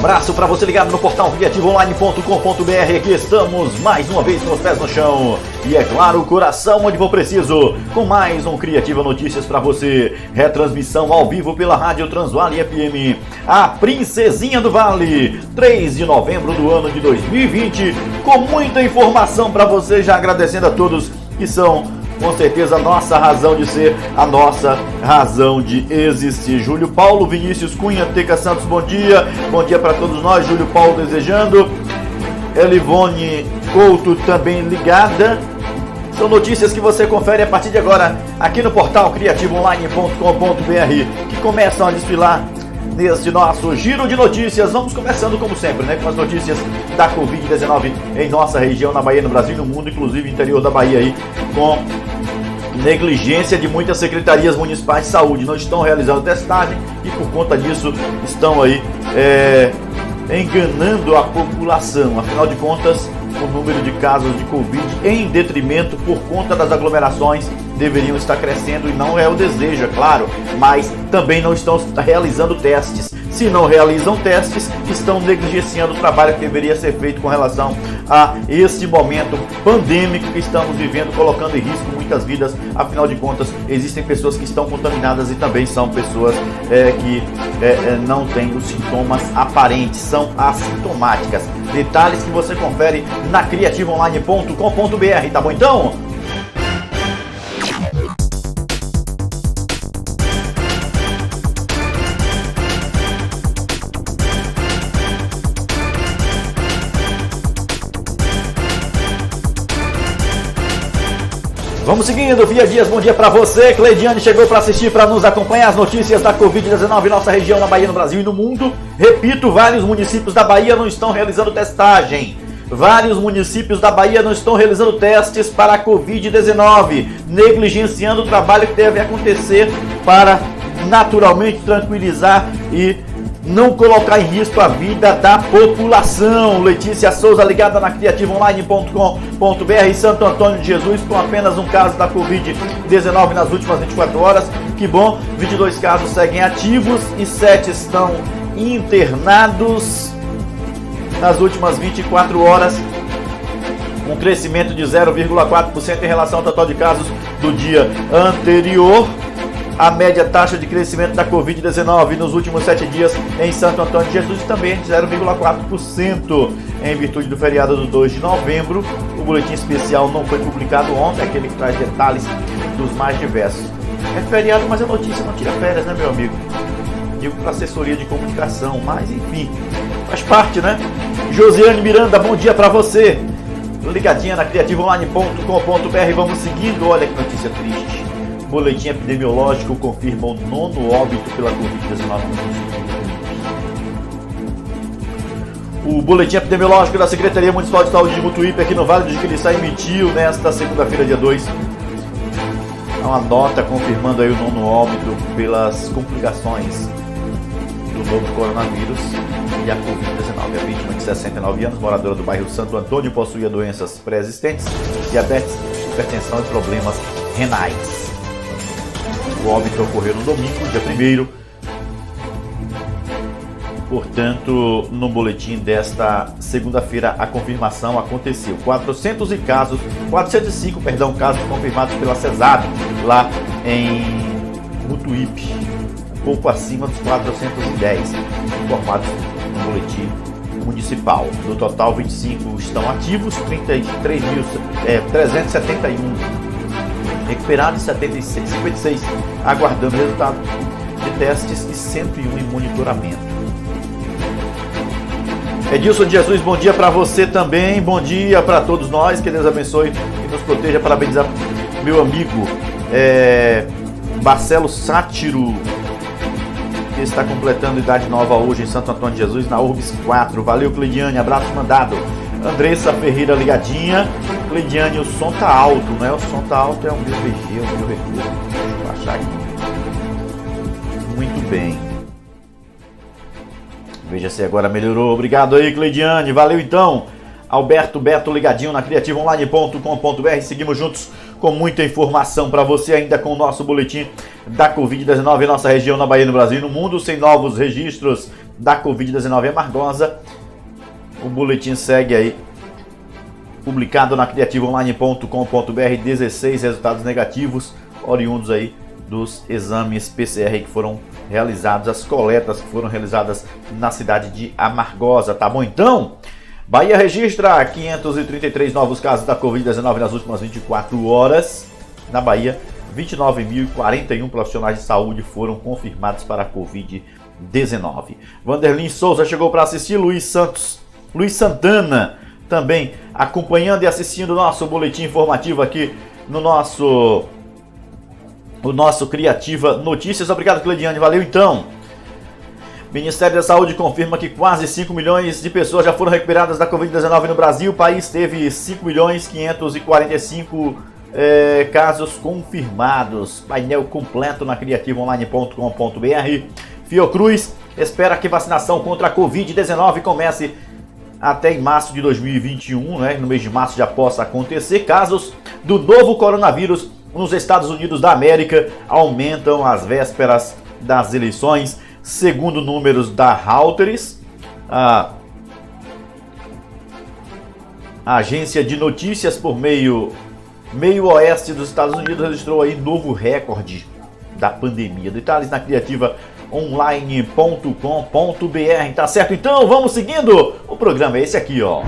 abraço para você ligado no portal criativoonline.com.br. Aqui estamos mais uma vez com os pés no chão e, é claro, o coração onde for preciso, com mais um Criativa Notícias para você. Retransmissão ao vivo pela Rádio Transvale FM, a Princesinha do Vale, 3 de novembro do ano de 2020, com muita informação para você, já agradecendo a todos que são, com certeza, a nossa razão de ser, a nossa razão de existir. Júlio Paulo, Vinícius Cunha, Teca Santos, bom dia para todos nós. Júlio Paulo desejando. Elivone Couto também ligada. São notícias que você confere a partir de agora aqui no portal criativoonline.com.br, que começam a desfilar nesse nosso giro de notícias. Vamos começando como sempre, com as notícias da Covid-19 em nossa região, na Bahia, no Brasil e no mundo, inclusive interior da Bahia aí, com negligência de muitas secretarias municipais de saúde. Não estão realizando testagem e por conta disso estão aí enganando a população. Afinal de contas, o número de casos de Covid, em detrimento por conta das aglomerações, deveriam estar crescendo, e não é o desejo, é claro, mas também não estão realizando testes. Se não realizam testes, estão negligenciando o trabalho que deveria ser feito com relação a esse momento pandêmico que estamos vivendo, colocando em risco muitas vidas. Afinal de contas, existem pessoas que estão contaminadas e também são pessoas que não têm os sintomas aparentes, são assintomáticas. Detalhes que você confere na criativoonline.com.br, tá bom então? Vamos seguindo, Via Dias, bom dia para você. Cleidiane chegou para assistir, para nos acompanhar as notícias da Covid-19 em nossa região, na Bahia, no Brasil e no mundo. Repito, vários municípios da Bahia não estão realizando testagem. Vários municípios da Bahia não estão realizando testes para a Covid-19, negligenciando o trabalho que deve acontecer para naturalmente tranquilizar e não colocar em risco a vida da população. Letícia Souza ligada na criativoonline.com.br. Santo Antônio de Jesus com apenas um caso da Covid-19 nas últimas 24 horas. Que bom, 22 casos seguem ativos e 7 estão internados nas últimas 24 horas. Um crescimento de 0,4% em relação ao total de casos do dia anterior. A média taxa de crescimento da Covid-19 nos últimos 7 dias em Santo Antônio de Jesus também de 0,4%. Em virtude do feriado do 2 de novembro, o boletim especial não foi publicado ontem, aquele que traz detalhes dos mais diversos. É feriado, mas a notícia não tira férias, né, meu amigo? Digo para assessoria de comunicação, mas enfim, faz parte, né? Josiane Miranda, bom dia para você. Ligadinha na criativoonline.com.br. Vamos seguindo, olha que notícia triste. Boletim epidemiológico confirma o 9º óbito pela Covid-19. O boletim epidemiológico da Secretaria Municipal de Saúde de Mutuípe, aqui no Vale do Jiquiriçá, emitiu nesta segunda-feira, dia 2, uma nota confirmando aí o 9º óbito pelas complicações do novo coronavírus e a Covid-19. A vítima de 69 anos, moradora do bairro Santo Antônio, possuía doenças pré-existentes, diabetes, hipertensão e problemas renais. O óbito ocorreu no domingo, dia 1º. Portanto, no boletim desta segunda-feira, a confirmação aconteceu. 405 casos confirmados pela CESAB, lá em Mutuípe, um pouco acima dos 410 informados no boletim municipal. No total, 25 estão ativos, 33.371 recuperados, 56 aguardando resultado de testes e 101 em monitoramento. Edilson de Jesus, bom dia para você também, bom dia para todos nós, que Deus abençoe e nos proteja. Parabenizar meu amigo Marcelo Sátiro, que está completando idade nova hoje em Santo Antônio de Jesus, na Urbis 4. Valeu, Cleidiane, abraço mandado. Andressa Ferreira ligadinha. Cleidiane, o som tá alto, né? O som tá alto, é o meu VG, o meu retorno. Deixa eu achar aqui. Muito bem. Veja se agora melhorou. Obrigado aí, Cleidiane. Valeu então. Alberto Beto ligadinho na criativoonline.com.br. Seguimos juntos com muita informação para você, ainda com o nosso boletim da Covid-19 em nossa região, na Bahia, no Brasil e no mundo, sem novos registros da Covid-19 em Amargosa. O boletim segue aí, publicado na criativoonline.com.br, 16 resultados negativos, oriundos aí dos exames PCR que foram realizados, as coletas que foram realizadas na cidade de Amargosa, tá bom? Então, Bahia registra 533 novos casos da Covid-19 nas últimas 24 horas. Na Bahia, 29.041 profissionais de saúde foram confirmados para a Covid-19. Vanderlin Souza chegou para assistir, Luiz Santana também acompanhando e assistindo o nosso boletim informativo aqui no nosso Criativa Notícias. Obrigado, Cleidiane, valeu então. Ministério da Saúde confirma que quase 5 milhões de pessoas já foram recuperadas da Covid-19 no Brasil. O país teve 5.545 casos confirmados. Painel completo na criativoonline.com.br. Fiocruz espera que vacinação contra a Covid-19 comece até em março de 2021, né? No mês de março já possa acontecer. Casos do novo coronavírus nos Estados Unidos da América aumentam às vésperas das eleições. Segundo números da Reuters, a agência de notícias por meio oeste dos Estados Unidos registrou aí novo recorde da pandemia. Detalhes na criativaonline.com.br, tá certo? Então vamos seguindo. O programa é esse aqui, ó.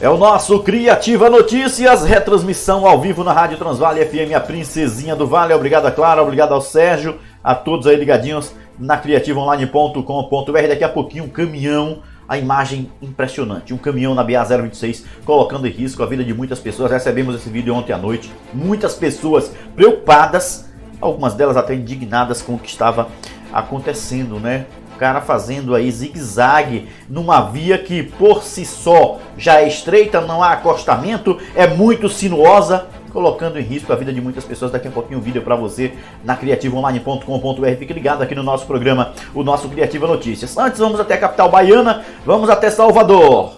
É o nosso Criativa Notícias, retransmissão ao vivo na Rádio Transvale FM, a Princesinha do Vale. Obrigado a Clara, obrigado ao Sérgio, a todos aí ligadinhos na criativaonline.com.br. Daqui a pouquinho um caminhão, a imagem impressionante, um caminhão na BA-026 colocando em risco a vida de muitas pessoas. Recebemos esse vídeo ontem à noite, muitas pessoas preocupadas, algumas delas até indignadas com o que estava acontecendo, né? O cara fazendo aí zigue-zague numa via que por si só já é estreita, não há acostamento, é muito sinuosa, colocando em risco a vida de muitas pessoas. Daqui a pouquinho um vídeo para você na criativoonline.com.br. Fique ligado aqui no nosso programa, o nosso Criativa Notícias. Antes vamos até a capital baiana, vamos até Salvador.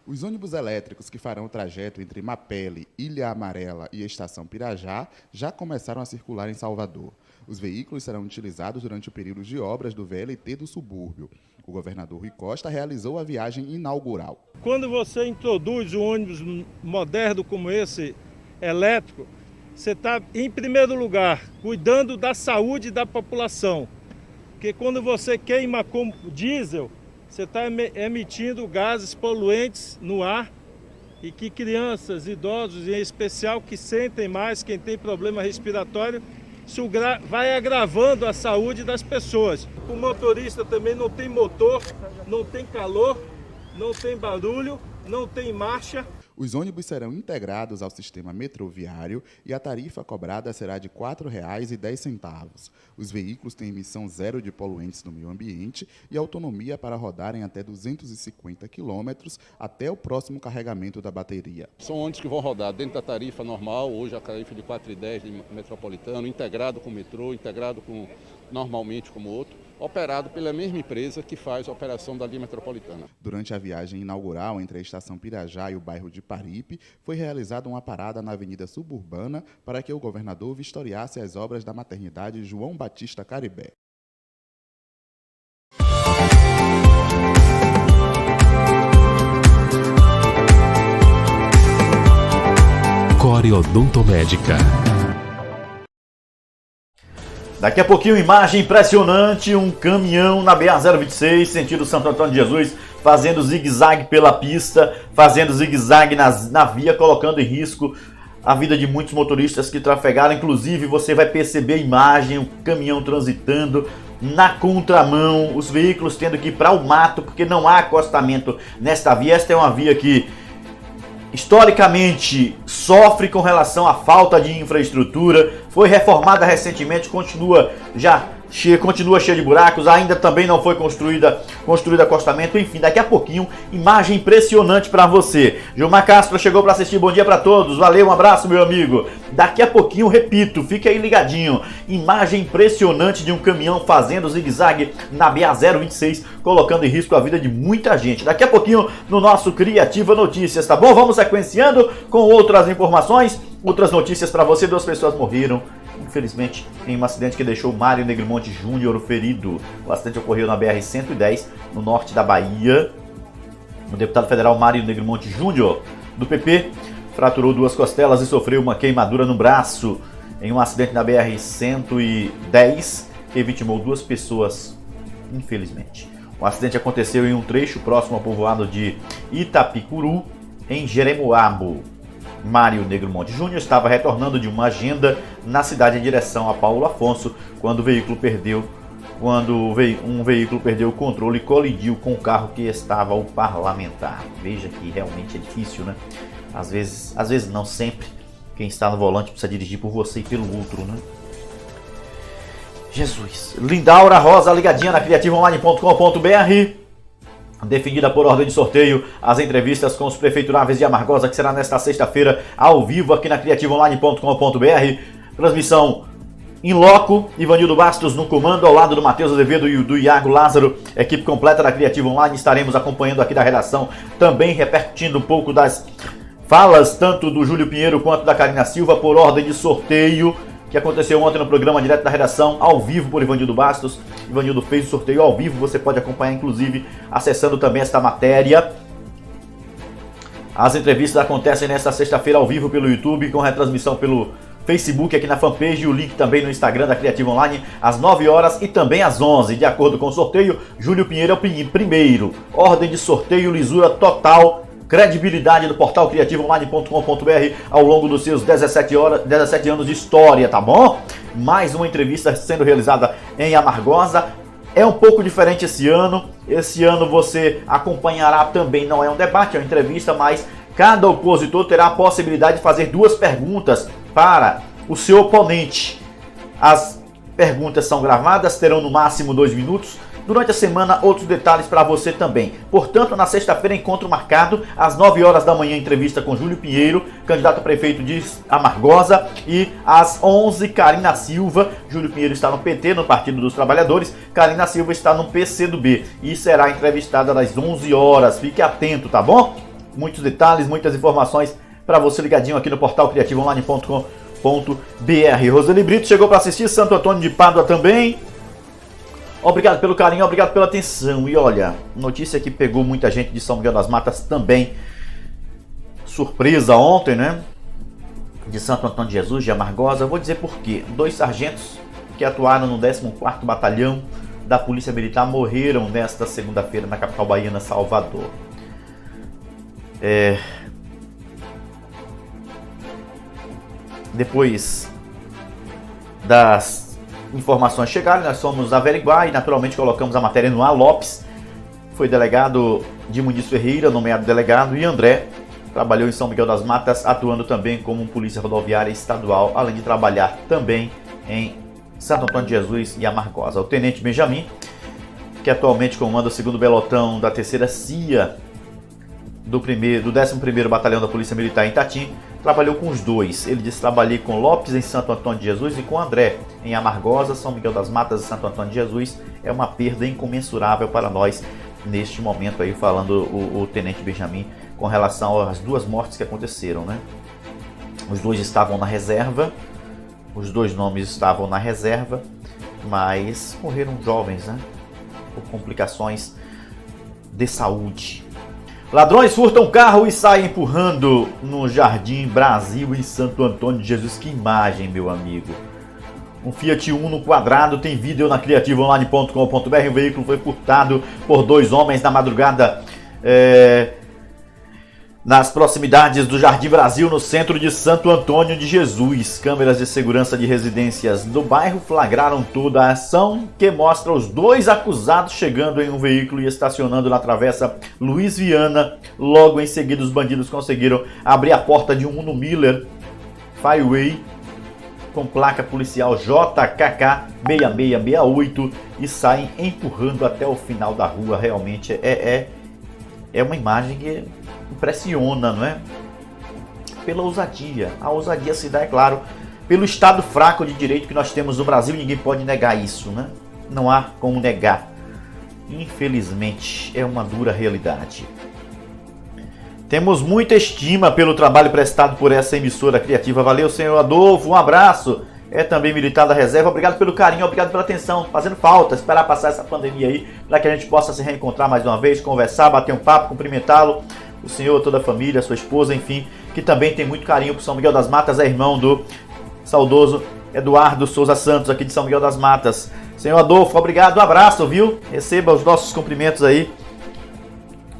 Os ônibus elétricos que farão o trajeto entre Mapele, Ilha Amarela e Estação Pirajá já começaram a circular em Salvador. Os veículos serão utilizados durante o período de obras do VLT do subúrbio. O governador Rui Costa realizou a viagem inaugural. Quando você introduz um ônibus moderno como esse, elétrico, você está, em primeiro lugar, cuidando da saúde da população. Porque quando você queima com diesel, você está emitindo gases poluentes no ar e que crianças, idosos, em especial, que sentem mais, quem tem problema respiratório, isso vai agravando a saúde das pessoas. O motorista também não tem motor, não tem calor, não tem barulho, não tem marcha. Os ônibus serão integrados ao sistema metroviário e a tarifa cobrada será de R$ 4,10. Os veículos têm emissão zero de poluentes no meio ambiente e autonomia para rodarem até 250 km até o próximo carregamento da bateria. São ônibus que vão rodar dentro da tarifa normal, hoje a tarifa de R$ 4,10 de metropolitano, integrado com o metrô, integrado normalmente como outro, operado pela mesma empresa que faz a operação da linha metropolitana. Durante a viagem inaugural entre a Estação Pirajá e o bairro de Paripe, foi realizada uma parada na Avenida Suburbana para que o governador vistoriasse as obras da maternidade João Batista Caribé. Core Odontomédica. Daqui a pouquinho, imagem impressionante, um caminhão na BA-026, sentido Santo Antônio de Jesus, fazendo zigue-zague pela pista, fazendo zigue-zague na via, colocando em risco a vida de muitos motoristas que trafegaram. Inclusive, você vai perceber a imagem, o caminhão transitando na contramão, os veículos tendo que ir para o mato, porque não há acostamento nesta via. Esta é uma via que historicamente sofre com relação à falta de infraestrutura, foi reformada recentemente, continua já continua cheia de buracos, ainda também não foi construído acostamento, enfim, daqui a pouquinho, imagem impressionante para você. Gilmar Castro chegou para assistir, bom dia para todos, valeu, um abraço meu amigo. Daqui a pouquinho, repito, fique aí ligadinho, imagem impressionante de um caminhão fazendo zigue-zague na BA-026, colocando em risco a vida de muita gente. Daqui a pouquinho no nosso Criativa Notícias, tá bom? Vamos sequenciando com outras informações, outras notícias para você. 2 pessoas morreram, infelizmente, em um acidente que deixou Mário Negromonte Júnior ferido. O acidente ocorreu na BR-110, no norte da Bahia. O deputado federal Mário Negromonte Júnior, do PP, fraturou 2 costelas e sofreu uma queimadura no braço em um acidente na BR-110 que vitimou 2 pessoas, infelizmente. O acidente aconteceu em um trecho próximo ao povoado de Itapicuru, em Jeremoabo. Mário Negromonte Júnior estava retornando de uma agenda na cidade em direção a Paulo Afonso quando um veículo perdeu o controle e colidiu com o carro que estava o parlamentar. Veja que realmente é difícil, né? Às vezes não sempre, quem está no volante precisa dirigir por você e pelo outro, né? Jesus. Lindaura Rosa ligadinha na criativaonline.com.br. Definida por ordem de sorteio, as entrevistas com os prefeituráveis de Amargosa, que será nesta sexta-feira, ao vivo aqui na criativaonline.com.br. Transmissão em loco, Ivanildo Bastos no comando, ao lado do Matheus Azevedo e do Iago Lázaro, equipe completa da Criativa Online. Estaremos acompanhando aqui da redação, também repercutindo um pouco das falas, tanto do Júlio Pinheiro quanto da Karina Silva, por ordem de sorteio, que aconteceu ontem no programa direto da redação, ao vivo por Ivanildo Bastos. Ivanildo fez o sorteio ao vivo, você pode acompanhar inclusive acessando também esta matéria. As entrevistas acontecem nesta sexta-feira ao vivo pelo YouTube, com retransmissão pelo Facebook aqui na fanpage, e o link também no Instagram da Criativa Online, às 9 horas e também às 11. De acordo com o sorteio, Júlio Pinheiro é o primeiro. Ordem de sorteio, lisura total, credibilidade do portal criativaonline.com.br ao longo dos seus 17 anos de história, tá bom? Mais uma entrevista sendo realizada em Amargosa. É um pouco diferente esse ano. Esse ano você acompanhará também, não é um debate, é uma entrevista, mas cada opositor terá a possibilidade de fazer 2 perguntas para o seu oponente. As perguntas são gravadas, terão no máximo 2 minutos. Durante a semana, outros detalhes para você também. Portanto, na sexta-feira, encontro marcado, às 9 horas da manhã, entrevista com Júlio Pinheiro, candidato a prefeito de Amargosa, e às 11, Karina Silva. Júlio Pinheiro está no PT, no Partido dos Trabalhadores, Karina Silva está no PCdoB e será entrevistada às 11 horas. Fique atento, tá bom? Muitos detalhes, muitas informações para você ligadinho aqui no portal criativaonline.com.br. Roseli Brito chegou para assistir, Santo Antônio de Pádua também. Obrigado pelo carinho, obrigado pela atenção. E olha, notícia que pegou muita gente de São Miguel das Matas também. Surpresa ontem, né? De Santo Antônio de Jesus, de Amargosa. Eu vou dizer por quê. 2 sargentos que atuaram no 14º Batalhão da Polícia Militar morreram nesta segunda-feira na capital baiana, Salvador. Depois das informações chegaram, nós fomos averiguar e naturalmente colocamos a matéria no ar. Lopes foi delegado de Muniz Ferreira, nomeado delegado, e André trabalhou em São Miguel das Matas, atuando também como polícia rodoviária estadual, além de trabalhar também em Santo Antônio de Jesus e Amargosa. O tenente Benjamin, que atualmente comanda o 2º Pelotão da 3ª CIA do 11º Batalhão da Polícia Militar em Itatim, trabalhou com os 2. Ele disse: trabalhei com Lopes em Santo Antônio de Jesus e com André em Amargosa, São Miguel das Matas e Santo Antônio de Jesus. É uma perda incomensurável para nós neste momento aí, falando o tenente Benjamin com relação às 2 mortes que aconteceram, né? Os 2 estavam na reserva, os 2 nomes estavam na reserva, mas morreram jovens, né? Por complicações de saúde. Ladrões furtam carro e saem empurrando no Jardim Brasil, em Santo Antônio de Jesus. Que imagem, meu amigo. Um Fiat Uno quadrado, tem vídeo na criativaonline.com.br. O veículo foi furtado por 2 homens na madrugada nas proximidades do Jardim Brasil, no centro de Santo Antônio de Jesus. Câmeras de segurança de residências do bairro flagraram toda a ação, que mostra os 2 acusados chegando em um veículo e estacionando na travessa Luiz Viana. Logo em seguida, os bandidos conseguiram abrir a porta de um Uno Miller Fireway com placa policial JKK 6668 e saem empurrando até o final da rua. Realmente é uma imagem que impressiona, não é? Pela ousadia. A ousadia se dá, é claro, pelo Estado fraco de direito que nós temos no Brasil. Ninguém pode negar isso, né? Não há como negar. Infelizmente, é uma dura realidade. Temos muita estima pelo trabalho prestado por essa emissora criativa. Valeu, senhor Adolfo, um abraço. É também militar da reserva. Obrigado pelo carinho, obrigado pela atenção. Fazendo falta, esperar passar essa pandemia aí, para que a gente possa se reencontrar mais uma vez, conversar, bater um papo, cumprimentá-lo. O senhor, toda a família, sua esposa, enfim, que também tem muito carinho por São Miguel das Matas, é irmão do saudoso Eduardo Souza Santos, aqui de São Miguel das Matas. Senhor Adolfo, obrigado, um abraço, viu? Receba os nossos cumprimentos aí.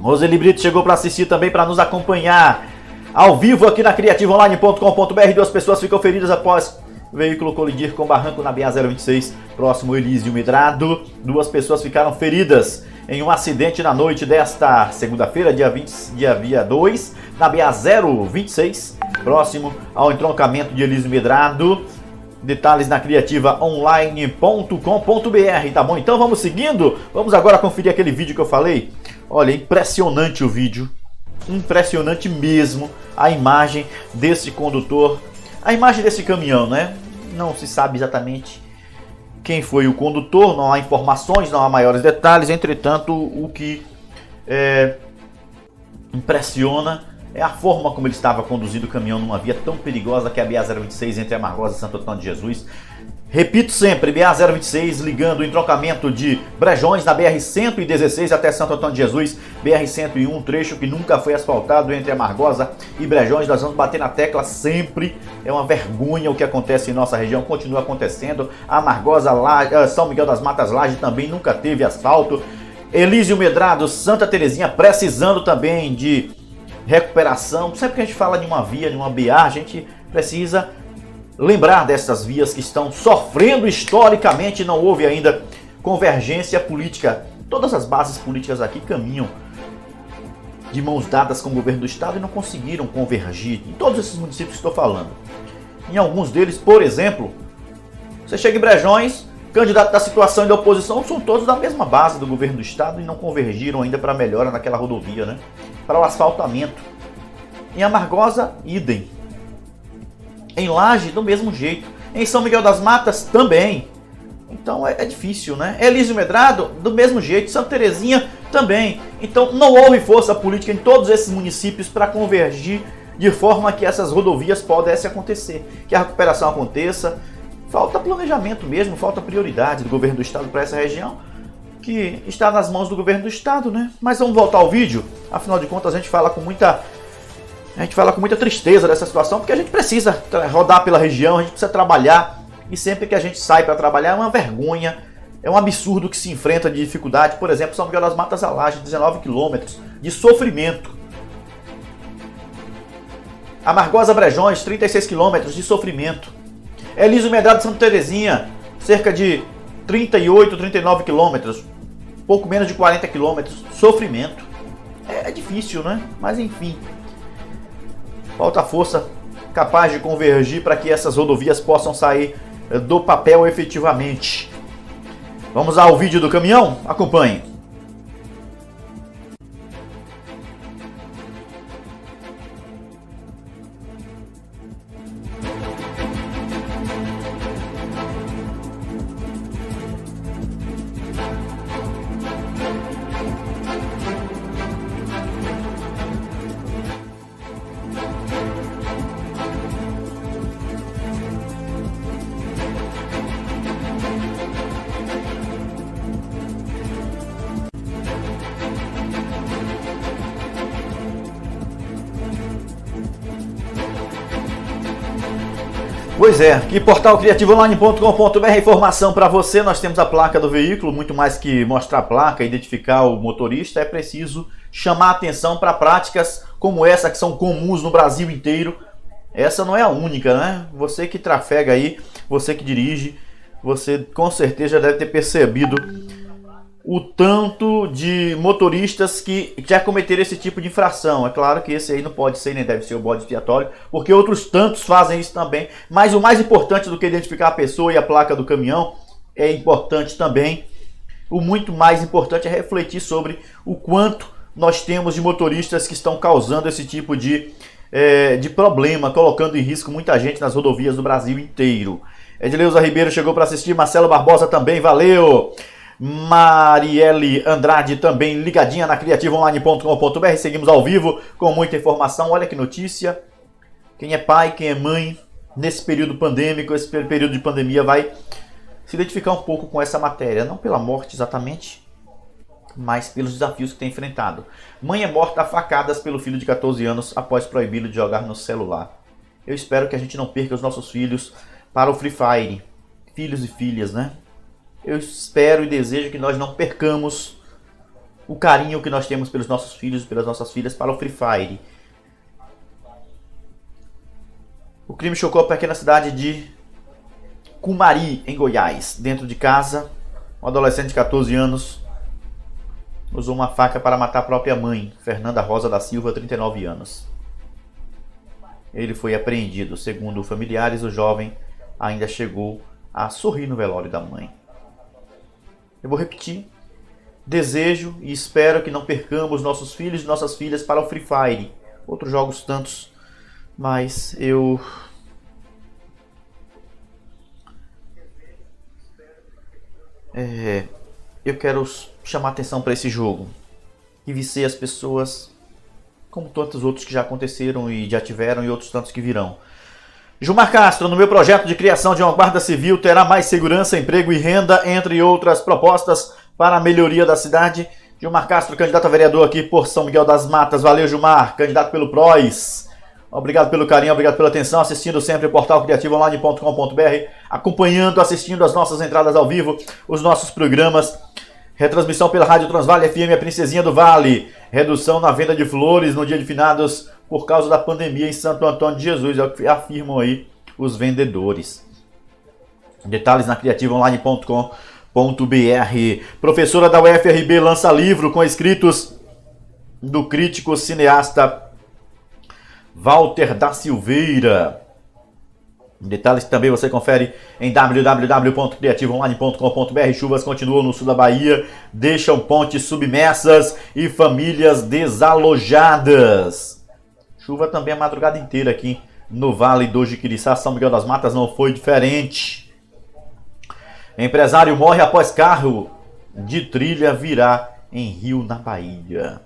Roseli Brito chegou para assistir também, para nos acompanhar ao vivo aqui na criativaonline.com.br. 2 pessoas ficam feridas após o veículo colidir com barranco na BA-026, próximo Elísio Medrado. 2 pessoas ficaram feridas em um acidente na noite desta segunda-feira, dia 2, na BA-026, próximo ao entroncamento de Elísio Medrado. Detalhes na criativaonline.com.br, tá bom? Então vamos seguindo. Vamos agora conferir aquele vídeo que eu falei. Olha, impressionante o vídeo. Impressionante mesmo a imagem desse condutor. A imagem desse caminhão, né? Não se sabe exatamente quem foi o condutor. Não há informações, não há maiores detalhes. Entretanto, o que impressiona é a forma como ele estava conduzindo o caminhão numa via tão perigosa que é a BA-026 entre Amargosa e Santo Antônio de Jesus. Repito sempre, BA-026 ligando o entroncamento de Brejões na BR-116 até Santo Antônio de Jesus, BR-101, trecho que nunca foi asfaltado entre Amargosa e Brejões. Nós vamos bater na tecla sempre, é uma vergonha o que acontece em nossa região, continua acontecendo. Amargosa, São Miguel das Matas, Laje também nunca teve asfalto. Elísio Medrado, Santa Terezinha precisando também de recuperação. Sempre que a gente fala de uma via, de uma BA, a gente precisa lembrar dessas vias que estão sofrendo historicamente. Não houve ainda convergência política. Todas as bases políticas aqui caminham de mãos dadas com o governo do estado e não conseguiram convergir em todos esses municípios que estou falando. Em alguns deles, por exemplo, você chega em Brejões, candidato da situação e da oposição são todos da mesma base do governo do estado e não convergiram ainda para a melhora naquela rodovia, né? Para o asfaltamento. Em Amargosa, idem. Em Laje, do mesmo jeito. Em São Miguel das Matas, também. Então é difícil, né? Elísio Medrado, do mesmo jeito. Santa Terezinha, também. Então não houve força política em todos esses municípios para convergir de forma que essas rodovias pudessem acontecer. Que a recuperação aconteça. Falta planejamento mesmo, falta prioridade do governo do estado para essa região, que está nas mãos do governo do estado, né? Mas vamos voltar ao vídeo. Afinal de contas, a gente fala com muita tristeza dessa situação, porque a gente precisa rodar pela região, a gente precisa trabalhar, e sempre que a gente sai para trabalhar é uma vergonha, é um absurdo que se enfrenta de dificuldade. Por exemplo, São Miguel das Matas a Laje, 19 quilômetros de sofrimento. Amargosa Brejões, 36 quilômetros de sofrimento. Elísio Medrado Santa Terezinha, cerca de 38, 39 quilômetros, pouco menos de 40 quilômetros, sofrimento. É difícil, né? Mas enfim, falta força capaz de convergir para que essas rodovias possam sair do papel efetivamente. Vamos ao vídeo do caminhão? Acompanhe. Pois é, aqui portal criativaonline.com.br, informação para você. Nós temos a placa do veículo, muito mais que mostrar a placa, identificar o motorista, é preciso chamar atenção para práticas como essa que são comuns no Brasil inteiro. Essa não é a única, né? Você que trafega aí, você que dirige, você com certeza já deve ter percebido o tanto de motoristas que já cometeram esse tipo de infração. É claro que esse aí não pode ser, nem deve ser o bode expiatório, porque outros tantos fazem isso também. Mas o mais importante do que identificar a pessoa e a placa do caminhão é importante também. O muito mais importante é refletir sobre o quanto nós temos de motoristas que estão causando esse tipo de problema, colocando em risco muita gente nas rodovias do Brasil inteiro. Edileuza Ribeiro chegou para assistir, Marcelo Barbosa também, valeu! Marielle Andrade também ligadinha na criativaonline.com.br. Seguimos ao vivo com muita informação. Olha que notícia. Quem é pai, quem é mãe, nesse período pandêmico, esse período de pandemia, vai se identificar um pouco com essa matéria. Não pela morte exatamente, mas pelos desafios que tem enfrentado. Mãe é morta a facadas pelo filho de 14 anos após proibi-lo de jogar no celular. Eu espero que a gente não perca os nossos filhos para o Free Fire. Filhos e filhas, né? Eu espero e desejo que nós não percamos o carinho que nós temos pelos nossos filhos e pelas nossas filhas para o Free Fire. O crime chocou a pequena cidade de Cumari, em Goiás. Dentro de casa, um adolescente de 14 anos usou uma faca para matar a própria mãe, Fernanda Rosa da Silva, 39 anos. Ele foi apreendido. Segundo familiares, o jovem ainda chegou a sorrir no velório da mãe. Eu vou repetir. Desejo e espero que não percamos nossos filhos e nossas filhas para o Free Fire. Outros jogos tantos, mas eu quero chamar atenção para esse jogo e vicer as pessoas como tantos outros que já aconteceram e já tiveram e outros tantos que virão. Gilmar Castro, no meu projeto de criação de uma guarda civil terá mais segurança, emprego e renda, entre outras propostas para a melhoria da cidade. Gilmar Castro, candidato a vereador aqui por São Miguel das Matas. Valeu, Gilmar, candidato pelo PROS. Obrigado pelo carinho, obrigado pela atenção, assistindo sempre o portal criativaonline.com.br, acompanhando, assistindo as nossas entradas ao vivo, os nossos programas. Retransmissão pela Rádio Transvale FM, a Princesinha do Vale. Redução na venda de flores no dia de finados por causa da pandemia em Santo Antônio de Jesus, é o que afirmam aí os vendedores. Detalhes na criativaonline.com.br. Professora da UFRB lança livro com escritos do crítico cineasta Walter da Silveira. Detalhes que também você confere em www.criativaonline.com.br. Chuvas continuam no sul da Bahia, deixam pontes submersas e famílias desalojadas. Chuva também a madrugada inteira aqui no Vale do Jiquiriçá, São Miguel das Matas não foi diferente. Empresário morre após carro de trilha virar em rio na Bahia.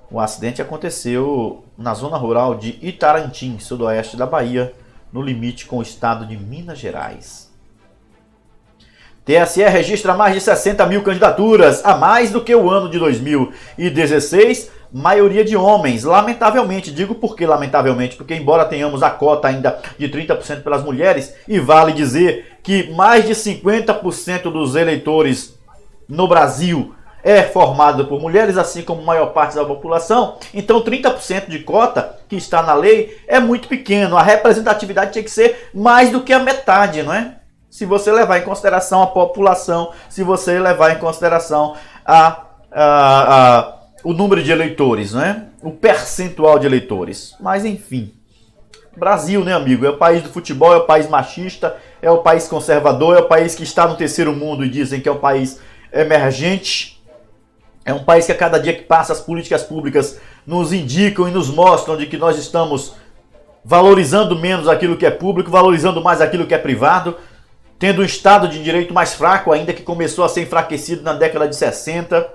O acidente aconteceu na zona rural de Itarantim, sudoeste da Bahia, no limite com o estado de Minas Gerais. TSE registra mais de 60 mil candidaturas, a mais do que o ano de 2016, maioria de homens. Lamentavelmente, digo por que lamentavelmente, porque embora tenhamos a cota ainda de 30% pelas mulheres, e vale dizer que mais de 50% dos eleitores no Brasil é formado por mulheres, assim como a maior parte da população, então 30% de cota que está na lei é muito pequeno. A representatividade tinha que ser mais do que a metade, não é? Se você levar em consideração a população, se você levar em consideração o número de eleitores, não é? O percentual de eleitores. Mas enfim, Brasil, né, amigo? É o país do futebol, é o país machista, é o país conservador, é o país que está no terceiro mundo e dizem que é o país emergente. É um país que a cada dia que passa as políticas públicas nos indicam e nos mostram de que nós estamos valorizando menos aquilo que é público, valorizando mais aquilo que é privado, tendo um Estado de Direito mais fraco ainda, que começou a ser enfraquecido na década de 60.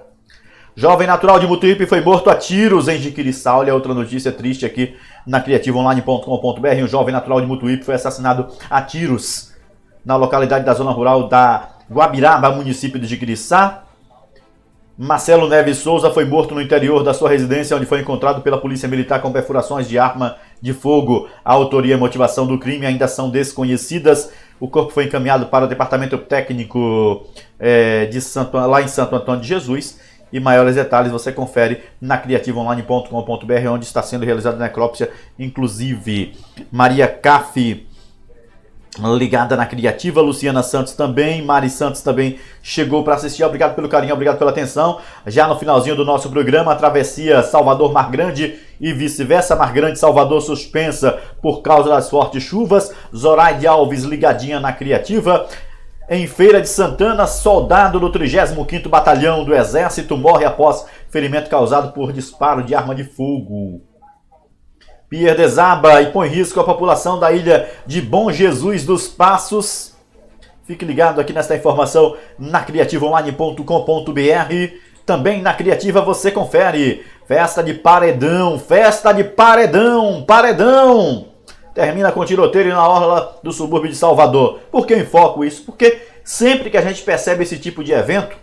Jovem natural de Mutuípe foi morto a tiros em Jiquiriçá. Olha outra notícia triste aqui na criativaonline.com.br. Um jovem natural de Mutuípe foi assassinado a tiros na localidade da zona rural da Guabiraba, município de Jiquiriçá. Marcelo Neves Souza foi morto no interior da sua residência, onde foi encontrado pela polícia militar com perfurações de arma de fogo. A autoria e motivação do crime ainda são desconhecidas. O corpo foi encaminhado para o departamento técnico lá em Santo Antônio de Jesus. E maiores detalhes você confere na criativaonline.com.br, onde está sendo realizada a necrópsia. Inclusive, Maria Caffi ligada na Criativa, Luciana Santos também, Mari Santos também chegou para assistir, obrigado pelo carinho, obrigado pela atenção. Já no finalzinho do nosso programa, a travessia Salvador-Mar Grande e vice-versa, Mar Grande-Salvador suspensa por causa das fortes chuvas, Zoraide Alves ligadinha na Criativa. Em Feira de Santana, soldado do 35º Batalhão do Exército morre após ferimento causado por disparo de arma de fogo. Pier desaba e põe em risco a população da ilha de Bom Jesus dos Passos. Fique ligado aqui nesta informação na criativaonline.com.br. Também na Criativa você confere. Festa de paredão, paredão. Termina com tiroteio na orla do subúrbio de Salvador. Por que eu enfoco isso? Porque sempre que a gente percebe esse tipo de evento,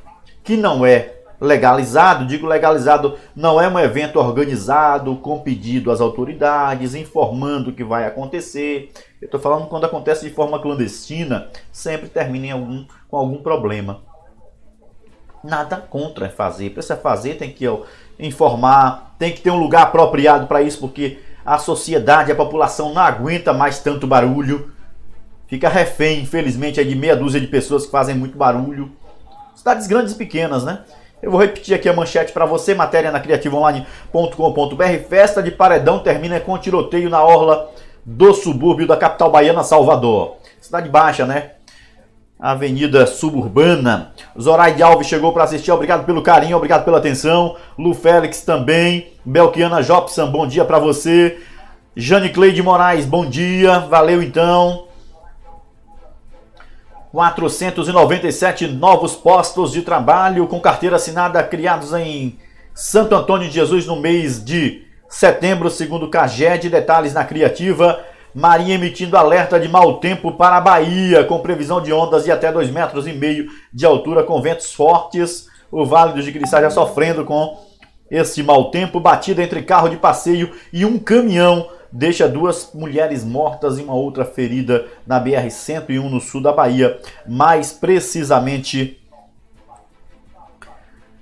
que não é legalizado, digo legalizado, não é um evento organizado, com pedido às autoridades, informando o que vai acontecer. Eu estou falando quando acontece de forma clandestina, sempre termina com algum problema. Nada contra fazer, precisa fazer, tem que informar, tem que ter um lugar apropriado para isso, porque a sociedade, a população não aguenta mais tanto barulho, fica refém, infelizmente, de meia dúzia de pessoas que fazem muito barulho. Cidades grandes e pequenas, né? Eu vou repetir aqui a manchete para você, matéria na criativaonline.com.br. Festa de paredão termina com tiroteio na orla do subúrbio da capital baiana, Salvador. Cidade baixa, né? Avenida Suburbana. Zoraide Alves chegou para assistir, obrigado pelo carinho, obrigado pela atenção. Lu Félix também. Belkiana Jobson, bom dia para você. Jane Cleide Moraes, bom dia, valeu então. 497 novos postos de trabalho com carteira assinada criados em Santo Antônio de Jesus no mês de setembro, segundo o CAGED. Detalhes na Criativa. Marinha emitindo alerta de mau tempo para a Bahia, com previsão de ondas de até 2,5 metros de altura, com ventos fortes. O Vale do Jiquiriçá já sofrendo com esse mau tempo. Batida entre carro de passeio e um caminhão deixa 2 mulheres mortas e uma outra ferida na BR-101 no sul da Bahia, mais precisamente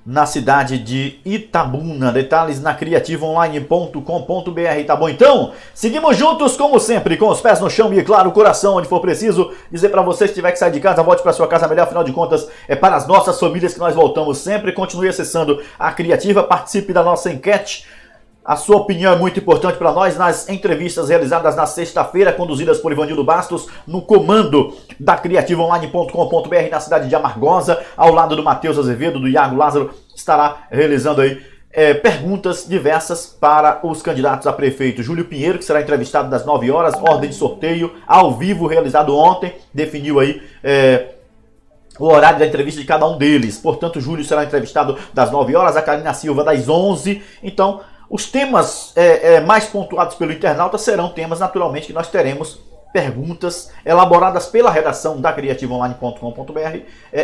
na cidade de Itabuna. Detalhes na criativaonline.com.br, tá bom? Então, seguimos juntos como sempre, com os pés no chão e, claro, o coração onde for preciso. Dizer para você, se tiver que sair de casa, volte para sua casa melhor, afinal de contas, é para as nossas famílias que nós voltamos sempre. Continue acessando a Criativa, participe da nossa enquete. A sua opinião é muito importante para nós nas entrevistas realizadas na sexta-feira, conduzidas por Ivanildo Bastos, no comando da criativaonline.com.br na cidade de Amargosa, ao lado do Matheus Azevedo, do Iago Lázaro, estará realizando aí perguntas diversas para os candidatos a prefeito. Júlio Pinheiro, que será entrevistado das 9 horas, ordem de sorteio ao vivo realizado ontem, definiu aí o horário da entrevista de cada um deles. Portanto, Júlio será entrevistado das 9 horas, a Karina Silva das 11. Então, os temas mais pontuados pelo internauta serão temas, naturalmente, que nós teremos perguntas elaboradas pela redação da criativaonline.com.br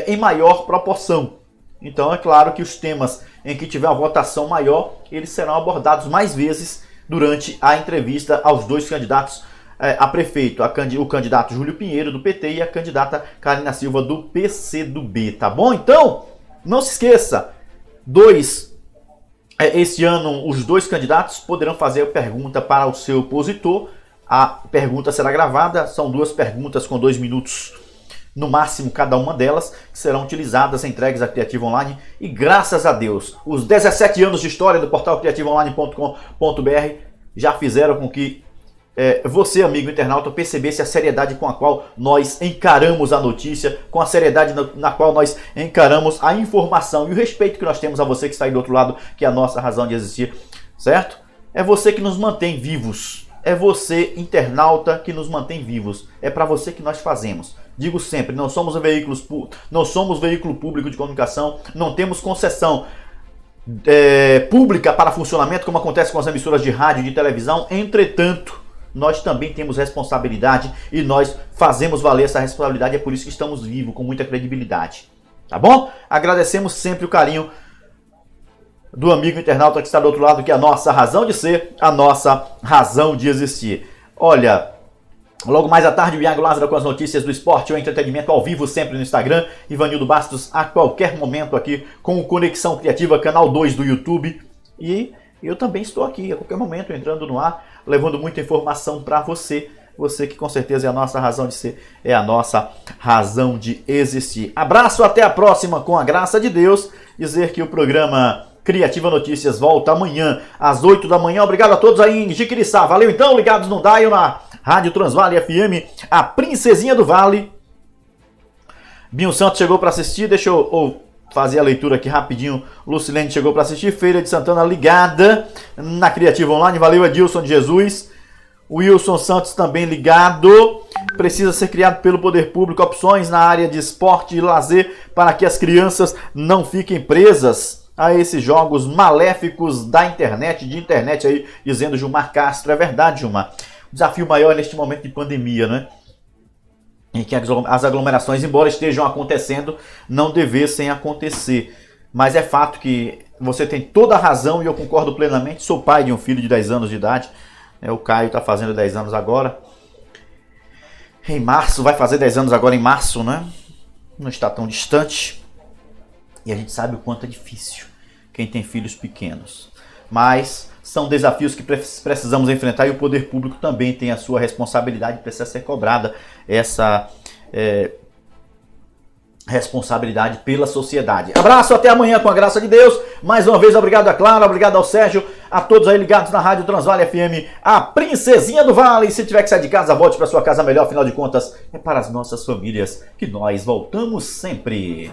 em maior proporção. Então, é claro que os temas em que tiver uma votação maior, eles serão abordados mais vezes durante a entrevista aos 2 candidatos a prefeito, o candidato Júlio Pinheiro, do PT, e a candidata Karina Silva, do PCdoB, tá bom? Então, não se esqueça, este ano, os 2 candidatos poderão fazer a pergunta para o seu opositor. A pergunta será gravada, são 2 perguntas com 2 minutos no máximo cada uma delas, que serão utilizadas, entregues à Criativa Online. E graças a Deus, os 17 anos de história do portal criativaonline.com.br já fizeram com que você, amigo internauta, percebesse a seriedade com a qual nós encaramos a notícia, com a seriedade na qual nós encaramos a informação e o respeito que nós temos a você que está aí do outro lado, que é a nossa razão de existir, certo? É você que nos mantém vivos, é você, internauta, que nos mantém vivos, é para você que nós fazemos. Digo sempre, não somos veículo público de comunicação, não temos concessão pública para funcionamento, como acontece com as emissoras de rádio e de televisão. Entretanto, nós também temos responsabilidade e nós fazemos valer essa responsabilidade. É por isso que estamos vivos, com muita credibilidade. Tá bom? Agradecemos sempre o carinho do amigo internauta que está do outro lado, que é a nossa razão de ser, a nossa razão de existir. Olha, logo mais à tarde, o Iago Lázaro com as notícias do esporte e o entretenimento ao vivo, sempre no Instagram. Ivanildo Bastos a qualquer momento aqui com o Conexão Criativa, canal 2 do YouTube. E eu também estou aqui a qualquer momento entrando no ar, levando muita informação para você Você que com certeza é a nossa razão de ser, é a nossa razão de existir. Abraço, até a próxima, com a graça de Deus. Dizer que o programa Criativa Notícias volta amanhã às 8 da manhã. Obrigado a todos aí em Jiquiriçá. Valeu então, ligados no Dial na Rádio Transvale FM, a Princesinha do Vale. Binho Santos chegou para assistir, deixa eu fazer a leitura aqui rapidinho. Lucilene chegou para assistir, Feira de Santana ligada na Criativa Online. Valeu, Edilson de Jesus. Wilson Santos também ligado. Precisa ser criado pelo poder público opções na área de esporte e lazer para que as crianças não fiquem presas a esses jogos maléficos da internet, de internet aí, dizendo Gilmar Castro. É verdade, Gilmar. O desafio maior neste momento de pandemia, né? Em que as aglomerações, embora estejam acontecendo, não devessem acontecer. Mas é fato que você tem toda a razão e eu concordo plenamente. Sou pai de um filho de 10 anos de idade. O Caio está fazendo 10 anos agora. Em março, vai fazer 10 anos agora em março, né? Não está tão distante. E a gente sabe o quanto é difícil quem tem filhos pequenos. Mas são desafios que precisamos enfrentar e o poder público também tem a sua responsabilidade, precisa ser cobrada essa responsabilidade pela sociedade. Abraço, até amanhã com a graça de Deus. Mais uma vez, obrigado a Clara, obrigado ao Sérgio, a todos aí ligados na Rádio Transvale FM, a Princesinha do Vale. E se tiver que sair de casa, volte para sua casa melhor, afinal de contas, é para as nossas famílias que nós voltamos sempre.